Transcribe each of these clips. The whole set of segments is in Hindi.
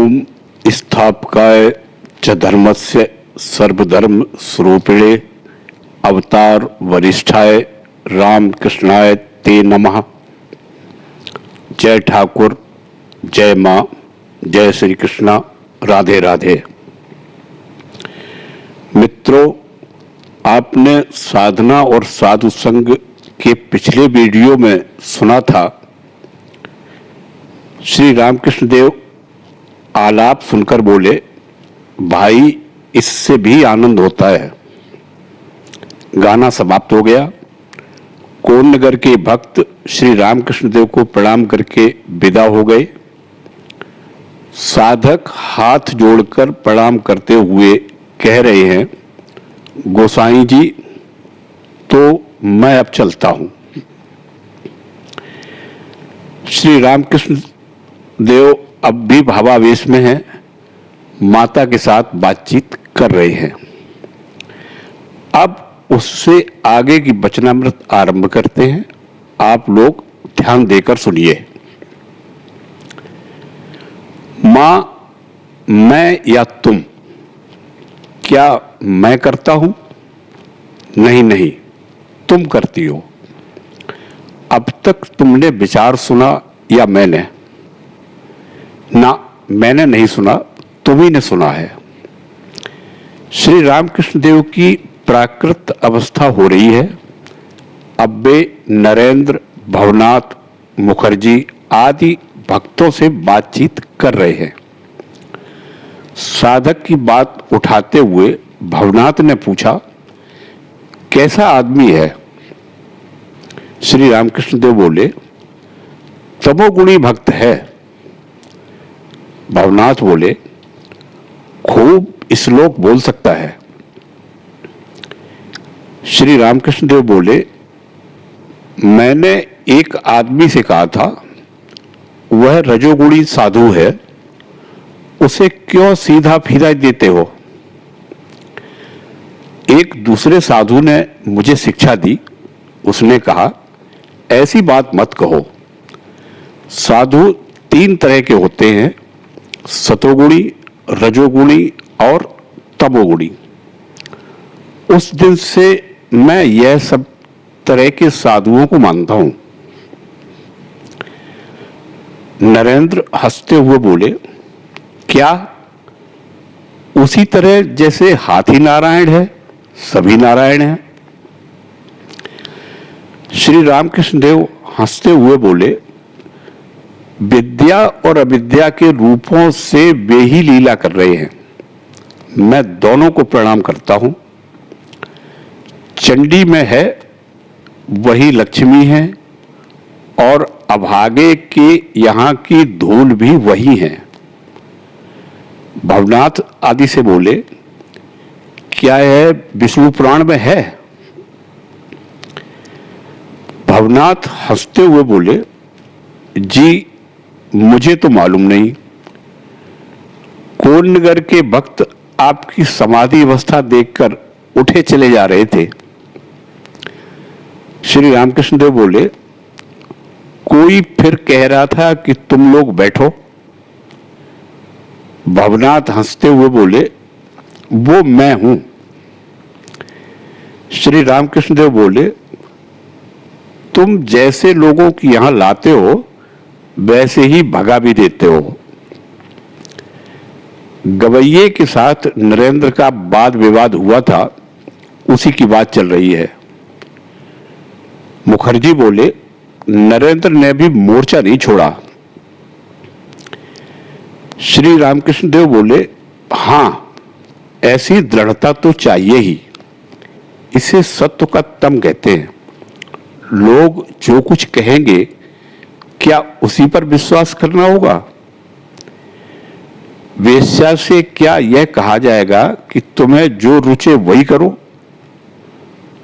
ओम स्थापकाय च धर्मस्य सर्वधर्म स्वरूपिणे अवतार वरिष्ठाय रामकृष्णाय ते नमः। जय ठाकुर, जय माँ, जय श्री कृष्णा, राधे राधे। मित्रों, आपने साधना और साधु संग के पिछले वीडियो में सुना था श्री रामकृष्ण देव आलाप सुनकर बोले, भाई इससे भी आनंद होता है। गाना समाप्त हो गया। कोन नगर के भक्त श्री रामकृष्ण देव को प्रणाम करके विदा हो गए। साधक हाथ जोड़कर प्रणाम करते हुए कह रहे हैं, गोसाई जी तो मैं अब चलता हूं। श्री रामकृष्ण देव अब भी भावावेश में हैं, माता के साथ बातचीत कर रहे हैं। अब उससे आगे की वचनामृत आरंभ करते हैं। आप लोग ध्यान देकर सुनिए। मां, मैं या तुम, क्या मैं करता हूं? नहीं नहीं, तुम करती हो। अब तक तुमने विचार सुना या मैंने? ना, मैंने नहीं सुना, तुम्ही ने सुना है। श्री रामकृष्ण देव की प्राकृत अवस्था हो रही है। अब वे नरेंद्र, भवनाथ, मुखर्जी आदि भक्तों से बातचीत कर रहे हैं। साधक की बात उठाते हुए भवनाथ ने पूछा, कैसा आदमी है? श्री रामकृष्ण देव बोले, तमोगुणी भक्त है। भवनाथ बोले, खूब श्लोक बोल सकता है। श्री रामकृष्ण देव बोले, मैंने एक आदमी से कहा था वह रजोगुणी साधु है, उसे क्यों सीधा फीरा देते हो? एक दूसरे साधु ने मुझे शिक्षा दी। उसने कहा, ऐसी बात मत कहो। साधु तीन तरह के होते हैं, सतोगुणी, रजोगुणी और तमोगुणी। उस दिन से मैं यह सब तरह के साधुओं को मानता हूं। नरेंद्र हंसते हुए बोले, क्या? उसी तरह जैसे हाथी नारायण है, सभी नारायण हैं। श्री रामकृष्ण देव हंसते हुए बोले, विद्या और अविद्या के रूपों से वे ही लीला कर रहे हैं। मैं दोनों को प्रणाम करता हूं। चंडी में है वही लक्ष्मी है और अभागे के यहां की धूल भी वही है। भवनाथ आदि से बोले, क्या यह विष्णु पुराण में है? भवनाथ हंसते हुए बोले, जी मुझे तो मालूम नहीं। कोन नगर के भक्त आपकी समाधि अवस्था देखकर उठे चले जा रहे थे। श्री रामकृष्ण देव बोले, कोई फिर कह रहा था कि तुम लोग बैठो। भवनाथ हंसते हुए बोले, वो मैं हूं। श्री रामकृष्ण देव बोले, तुम जैसे लोगों की यहां लाते हो वैसे ही भगा भी देते हो। गवैये के साथ नरेंद्र का वाद विवाद हुआ था, उसी की बात चल रही है। मुखर्जी बोले, नरेंद्र ने भी मोर्चा नहीं छोड़ा। श्री रामकृष्ण देव बोले, हां, ऐसी दृढ़ता तो चाहिए ही। इसे सत्व का तम कहते हैं। लोग जो कुछ कहेंगे, क्या उसी पर विश्वास करना होगा? वेश्या से क्या यह कहा जाएगा कि तुम्हें जो रुचे वही करो?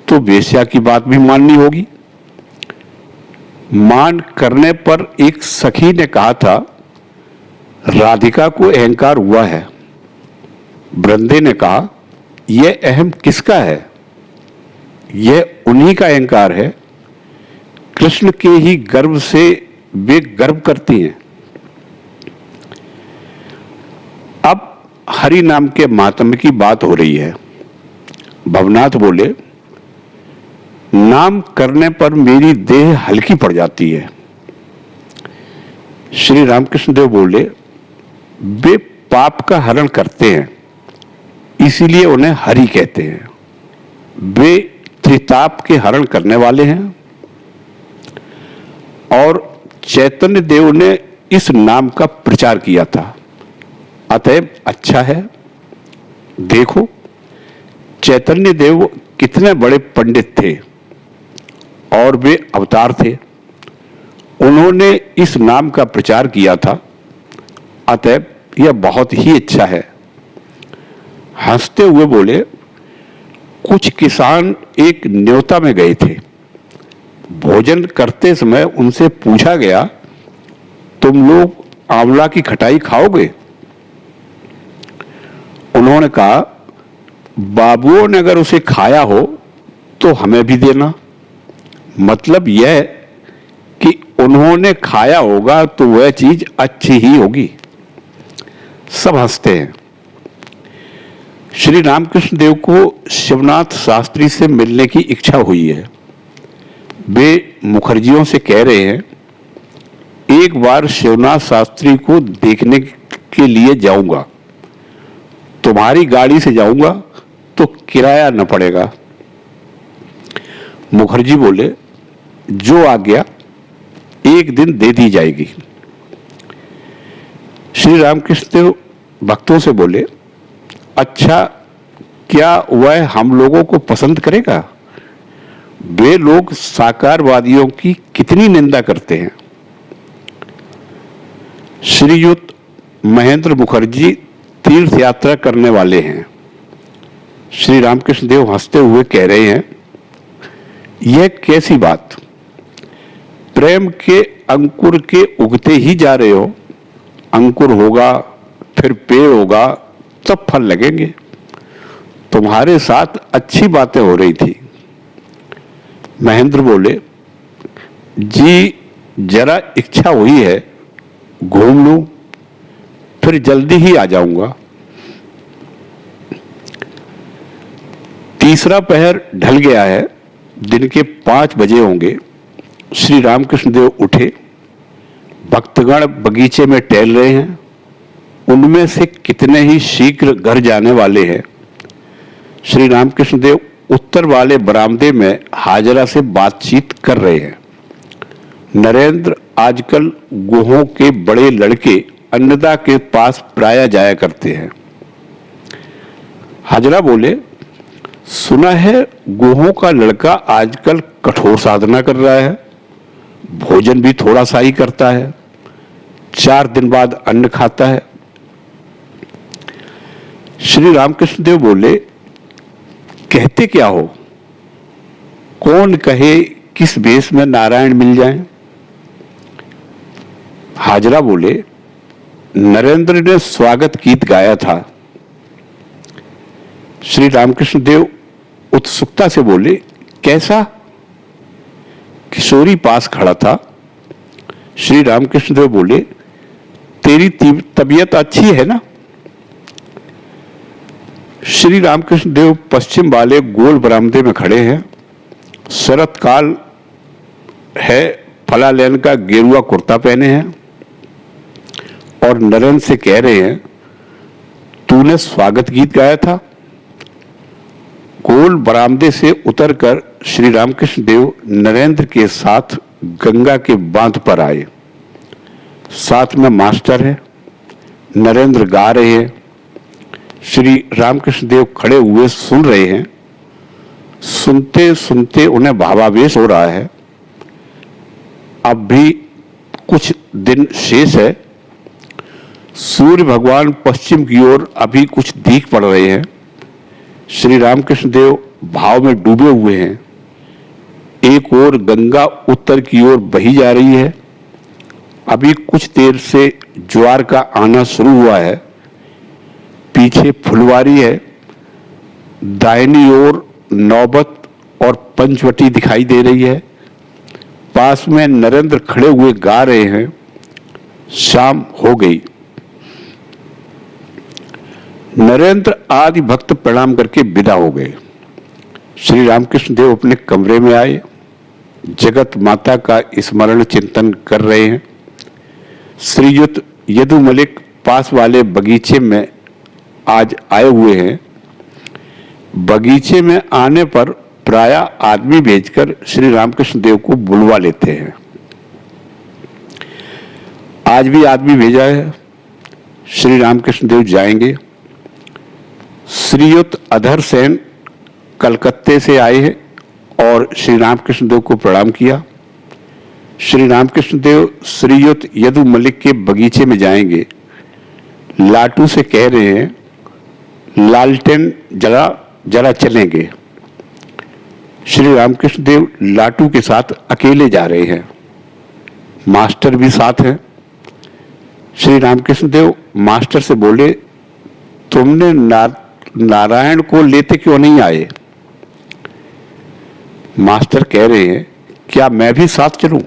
तो वेश्या की बात भी माननी होगी। मान करने पर एक सखी ने कहा था, राधिका को अहंकार हुआ है। वृंदे ने कहा, यह अहम किसका है? यह उन्हीं का अहंकार है। कृष्ण के ही गर्भ से वे गर्व करती हैं। हरि नाम के महात्म्य की बात हो रही है। भवनाथ बोले, नाम करने पर मेरी देह हल्की पड़ जाती है। श्री रामकृष्ण देव बोले, वे पाप का हरण करते हैं, इसीलिए उन्हें हरि कहते हैं। वे त्रिताप के हरण करने वाले हैं और चैतन्य देव ने इस नाम का प्रचार किया था, अतएव अच्छा है। देखो, चैतन्य देव कितने बड़े पंडित थे और वे अवतार थे। उन्होंने इस नाम का प्रचार किया था, अतएव यह बहुत ही अच्छा है। हंसते हुए बोले, कुछ किसान एक न्योता में गए थे। भोजन करते समय उनसे पूछा गया, तुम लोग आंवला की खटाई खाओगे? उन्होंने कहा, बाबुओं ने अगर उसे खाया हो तो हमें भी देना। मतलब यह कि उन्होंने खाया होगा तो वह चीज अच्छी ही होगी। सब हंसते हैं। श्री रामकृष्ण देव को शिवनाथ शास्त्री से मिलने की इच्छा हुई है। वे मुखर्जियों से कह रहे हैं, एक बार शिवनाथ शास्त्री को देखने के लिए जाऊंगा। तुम्हारी गाड़ी से जाऊंगा तो किराया न पड़ेगा। मुखर्जी बोले, जो आज्ञा, एक दिन दे दी जाएगी। श्री रामकृष्ण देव भक्तों से बोले, अच्छा, क्या वह हम लोगों को पसंद करेगा? वे लोग साकारवादियों की कितनी निंदा करते हैं। श्रीयुत महेंद्र मुखर्जी तीर्थ यात्रा करने वाले हैं। श्री रामकृष्ण देव हंसते हुए कह रहे हैं, यह कैसी बात? प्रेम के अंकुर के उगते ही जा रहे हो। अंकुर होगा, फिर पेड़ होगा, तब फल लगेंगे। तुम्हारे साथ अच्छी बातें हो रही थी। महेंद्र बोले, जी जरा इच्छा हुई है, घूम लूं, फिर जल्दी ही आ जाऊंगा। तीसरा पहर ढल गया है, दिन के 5 बजे होंगे। श्री रामकृष्ण देव उठे। भक्तगण बगीचे में टहल रहे हैं। उनमें से कितने ही शीघ्र घर जाने वाले हैं। श्री रामकृष्ण देव उत्तर वाले बरामदे में हाजरा से बातचीत कर रहे हैं। नरेंद्र आजकल गुहों के बड़े लड़के अन्नदा के पास प्राय जाया करते हैं। हाजरा बोले, सुना है गुहों का लड़का आजकल कठोर साधना कर रहा है, भोजन भी थोड़ा सा ही करता है, 4 दिन बाद अन्न खाता है। श्री रामकृष्ण देव बोले, कहते क्या हो? कौन कहे किस वेश में नारायण मिल जाए? हाजरा बोले, नरेंद्र ने स्वागत गीत गाया था। श्री रामकृष्ण देव उत्सुकता से बोले, कैसा? किशोरी पास खड़ा था। श्री रामकृष्ण देव बोले, तेरी तबीयत अच्छी है ना? श्री रामकृष्ण देव पश्चिम वाले गोल बरामदे में खड़े हैं। शरत काल है, फला लेन का गेरुआ कुर्ता पहने हैं और नरेंद्र से कह रहे हैं, तूने स्वागत गीत गाया था। गोल बरामदे से उतरकर श्री रामकृष्ण देव नरेंद्र के साथ गंगा के बांध पर आए। साथ में मास्टर है। नरेंद्र गा रहे हैं। श्री रामकृष्ण देव खड़े हुए सुन रहे हैं। सुनते सुनते उन्हें भावावेश हो रहा है। अब भी कुछ दिन शेष है। सूर्य भगवान पश्चिम की ओर अभी कुछ दीख पड़ रहे हैं। श्री रामकृष्ण देव भाव में डूबे हुए हैं। एक ओर गंगा उत्तर की ओर बही जा रही है। अभी कुछ देर से ज्वार का आना शुरू हुआ है। पीछे फुलवारी है। दाहिनी ओर नौबत और पंचवटी दिखाई दे रही है। पास में नरेंद्र खड़े हुए गा रहे हैं, शाम हो गई। नरेंद्र आदि भक्त प्रणाम करके विदा हो गए। श्री रामकृष्ण देव अपने कमरे में आए, जगत माता का स्मरण चिंतन कर रहे हैं। श्रीयुत यदु मलिक पास वाले बगीचे में आज आए हुए हैं। बगीचे में आने पर प्रायः आदमी भेजकर श्री रामकृष्ण देव को बुलवा लेते हैं। आज भी आदमी भेजा है। श्री रामकृष्ण देव जाएंगे। श्रीयुत अधर सेन कलकत्ते से आए हैं और श्री रामकृष्ण देव को प्रणाम किया। श्री रामकृष्ण देव श्रीयुत यदु मलिक के बगीचे में जाएंगे। लाटू से कह रहे हैं, लालटेन जरा चलेंगे। श्री रामकृष्ण देव लाटू के साथ अकेले जा रहे हैं। मास्टर भी साथ हैं। श्री रामकृष्ण देव मास्टर से बोले, तुमने नारायण को लेते क्यों नहीं आए? मास्टर कह रहे हैं, क्या मैं भी साथ चलूं?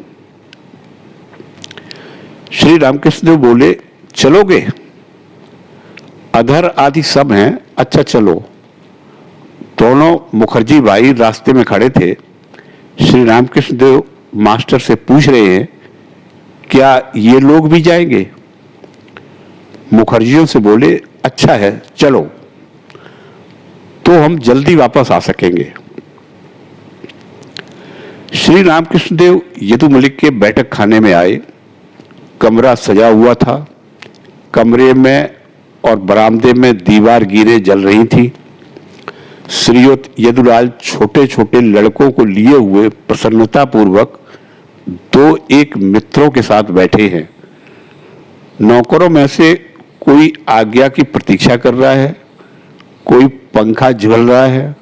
श्री रामकृष्ण देव बोले, चलोगे? अधर आदि सब हैं, अच्छा चलो। दोनों मुखर्जी भाई रास्ते में खड़े थे। श्री रामकृष्ण देव मास्टर से पूछ रहे हैं, क्या ये लोग भी जाएंगे? मुखर्जियों से बोले, अच्छा है चलो, तो हम जल्दी वापस आ सकेंगे। श्री रामकृष्ण देव यदु मलिक के बैठक खाने में आए। कमरा सजा हुआ था। कमरे में और बरामदे में दीवार गिरे जल रही थी। श्रीयुत यदुलाल छोटे छोटे लड़कों को लिए हुए प्रसन्नता पूर्वक दो एक मित्रों के साथ बैठे हैं। नौकरों में से कोई आज्ञा की प्रतीक्षा कर रहा है, कोई पंखा झुल रहा है।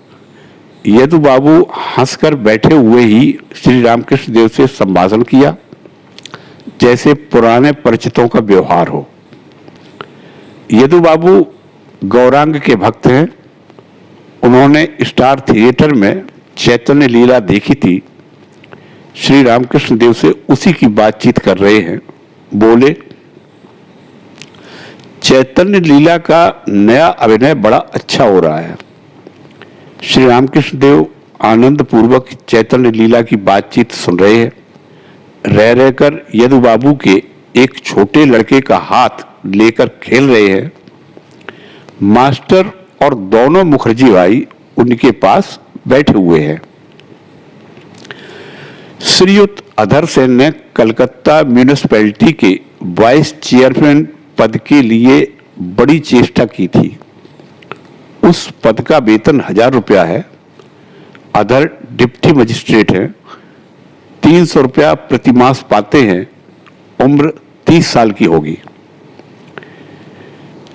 यदु बाबू हंसकर बैठे हुए ही श्री रामकृष्ण देव से संभाषण किया, जैसे पुराने परिचितों का व्यवहार हो। यदु बाबू गौरांग के भक्त हैं। उन्होंने स्टार थिएटर में चैतन्य लीला देखी थी। श्री रामकृष्ण देव से उसी की बातचीत कर रहे हैं। बोले, चैतन्य लीला का नया अभिनय बड़ा अच्छा हो रहा है। श्री रामकृष्ण देव आनंद पूर्वक चैतन्य लीला की बातचीत सुन रहे हैं। रह रहकर यदु बाबू के एक छोटे लड़के का हाथ लेकर खेल रहे हैं। मास्टर और दोनों मुखर्जी भाई उनके पास बैठे हुए हैं। श्रीयुत अधर सेन ने कलकत्ता म्यूनिसिपैलिटी के वाइस चेयरमैन पद के लिए बड़ी चेष्टा की थी। उस पद का वेतन 1000 रुपया है। अधर डिप्टी मजिस्ट्रेट हैं। 300 रुपया प्रतिमास पाते हैं। उम्र 30 साल की होगी।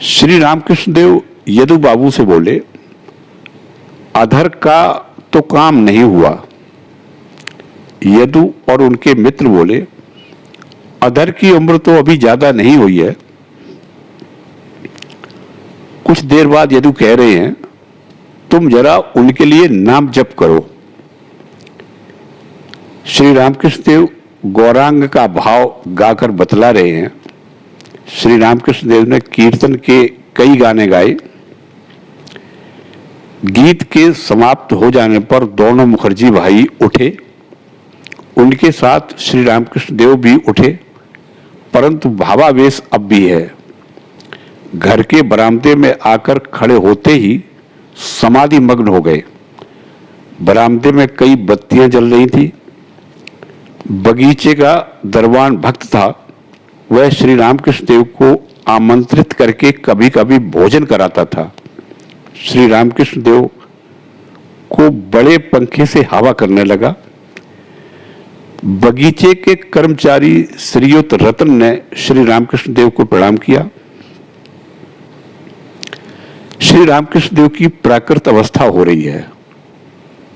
श्री रामकृष्ण देव यदु बाबू से बोले, अधर का तो काम नहीं हुआ। यदु और उनके मित्र बोले, अधर की उम्र तो अभी ज्यादा नहीं हुई है। कुछ देर बाद यदु कह रहे हैं, तुम जरा उनके लिए नाम जप करो। श्री रामकृष्ण देव गौरांग का भाव गाकर बतला रहे हैं। श्री रामकृष्ण देव ने कीर्तन के कई गाने गाए। गीत के समाप्त हो जाने पर दोनों मुखर्जी भाई उठे। उनके साथ श्री रामकृष्ण देव भी उठे, परंतु भावावेश अब भी है। घर के बरामदे में आकर खड़े होते ही समाधि मग्न हो गए। बरामदे में कई बत्तियां जल रही थी। बगीचे का दरबान भक्त था। वह श्री रामकृष्ण देव को आमंत्रित करके कभी कभी भोजन कराता था। श्री रामकृष्ण देव को बड़े पंखे से हवा करने लगा। बगीचे के कर्मचारी श्रीयुत रतन ने श्री रामकृष्ण देव को प्रणाम किया। श्री रामकृष्ण देव की प्राकृत अवस्था हो रही है।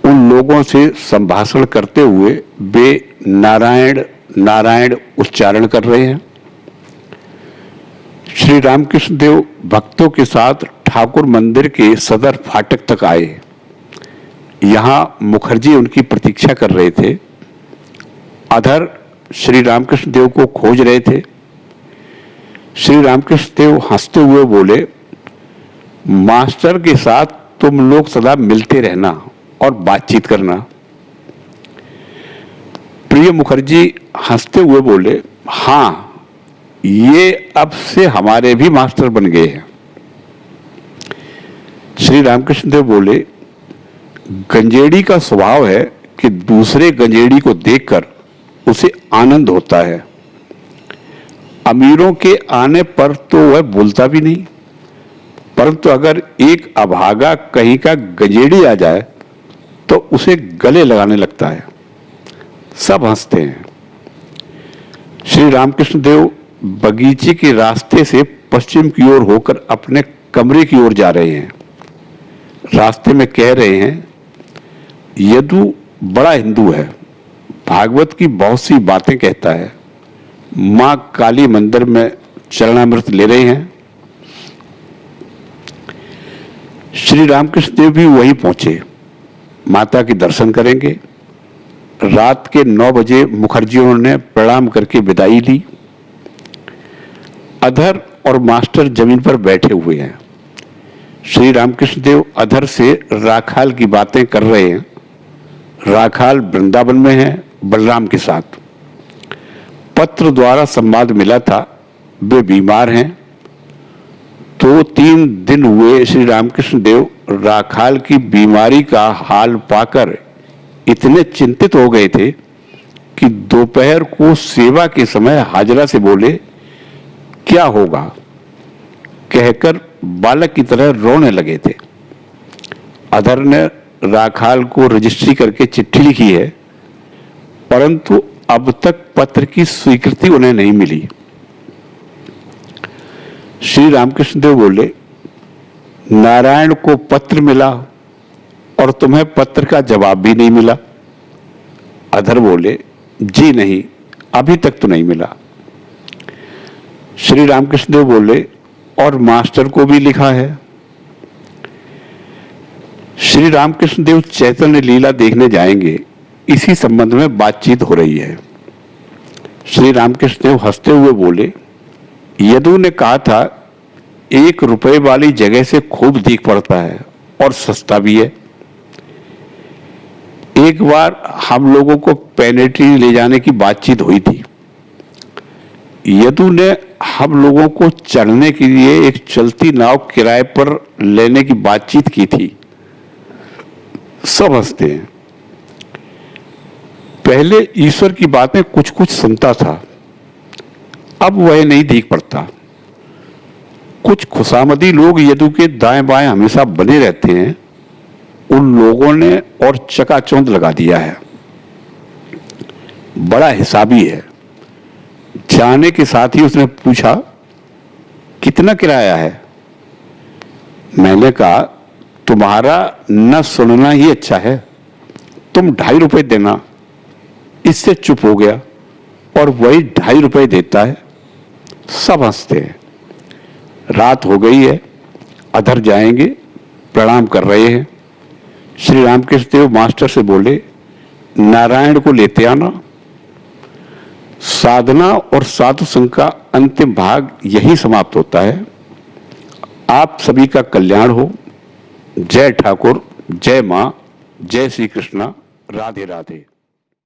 उन लोगों से संभाषण करते हुए वे नारायण नारायण उच्चारण कर रहे हैं। श्री रामकृष्ण देव भक्तों के साथ ठाकुर मंदिर के सदर फाटक तक आए। यहां मुखर्जी उनकी प्रतीक्षा कर रहे थे। अधर श्री रामकृष्ण देव को खोज रहे थे। श्री रामकृष्ण देव हंसते हुए बोले, मास्टर के साथ तुम लोग सदा मिलते रहना और बातचीत करना। प्रिय मुखर्जी हंसते हुए बोले, हाँ, ये अब से हमारे भी मास्टर बन गए हैं। श्री रामकृष्ण देव बोले, गंजेड़ी का स्वभाव है कि दूसरे गंजेड़ी को देखकर उसे आनंद होता है। अमीरों के आने पर तो वह बोलता भी नहीं, परंतु अगर एक अभागा कहीं का गंजेड़ी आ जाए तो उसे गले लगाने लगता है। सब हंसते हैं। श्री रामकृष्ण देव बगीचे के रास्ते से पश्चिम की ओर होकर अपने कमरे की ओर जा रहे हैं। रास्ते में कह रहे हैं, यदु बड़ा हिंदू है, भागवत की बहुत सी बातें कहता है। मां काली मंदिर में चरणामृत ले रहे हैं। श्री रामकृष्ण देव भी वहीं पहुंचे। माता के दर्शन करेंगे। रात के 9 बजे मुखर्जियों ने प्रणाम करके विदाई ली। अधर और मास्टर जमीन पर बैठे हुए हैं। श्री रामकृष्ण देव अधर से राखाल की बातें कर रहे हैं। राखाल वृंदावन में है बलराम के साथ। पत्र द्वारा संवाद मिला था, वे बीमार हैं। 2-3 दिन हुए श्री रामकृष्ण देव राखाल की बीमारी का हाल पाकर इतने चिंतित हो गए थे कि दोपहर को सेवा के समय हाजरा से बोले, क्या होगा, कहकर बालक की तरह रोने लगे थे। अधर ने राखाल को रजिस्ट्री करके चिट्ठी लिखी है, परंतु अब तक पत्र की स्वीकृति उन्हें नहीं मिली। श्री रामकृष्ण देव बोले, नारायण को पत्र मिला और तुम्हें पत्र का जवाब भी नहीं मिला। अधर बोले, जी नहीं, अभी तक तो नहीं मिला। श्री रामकृष्ण देव बोले, और मास्टर को भी लिखा है। श्री रामकृष्ण देव चैतन्य लीला देखने जाएंगे, इसी संबंध में बातचीत हो रही है। श्री रामकृष्ण देव हंसते हुए बोले, यदु ने कहा था 1 रुपए वाली जगह से खूब दिख पड़ता है और सस्ता भी है। एक बार हम लोगों को पेनेट्री ले जाने की बातचीत हुई थी। यदु ने हम लोगों को चढ़ने के लिए एक चलती नाव किराए पर लेने की बातचीत की थी। सब हंसते हैं। पहले ईश्वर की बातें कुछ कुछ सुनता था, अब वह नहीं दिख पड़ता। कुछ खुशामदी लोग यदु के दाएं बाएं हमेशा बने रहते हैं, उन लोगों ने और चकाचौंध लगा दिया है। बड़ा हिसाबी है। जाने के साथ ही उसने पूछा, कितना किराया है? मैंने कहा, तुम्हारा न सुनना ही अच्छा है, तुम 2.5 रुपए देना। इससे चुप हो गया और वही 2.5 रुपए देता है। सब हंसते हैं। रात हो गई है। अधर जाएंगे, प्रणाम कर रहे हैं। श्री रामकृष्ण देव मास्टर से बोले, नारायण को लेते आना। साधना और साधु संघ का अंतिम भाग यही समाप्त होता है। आप सभी का कल्याण हो। जय ठाकुर, जय मां, जय श्री कृष्णा, राधे राधे।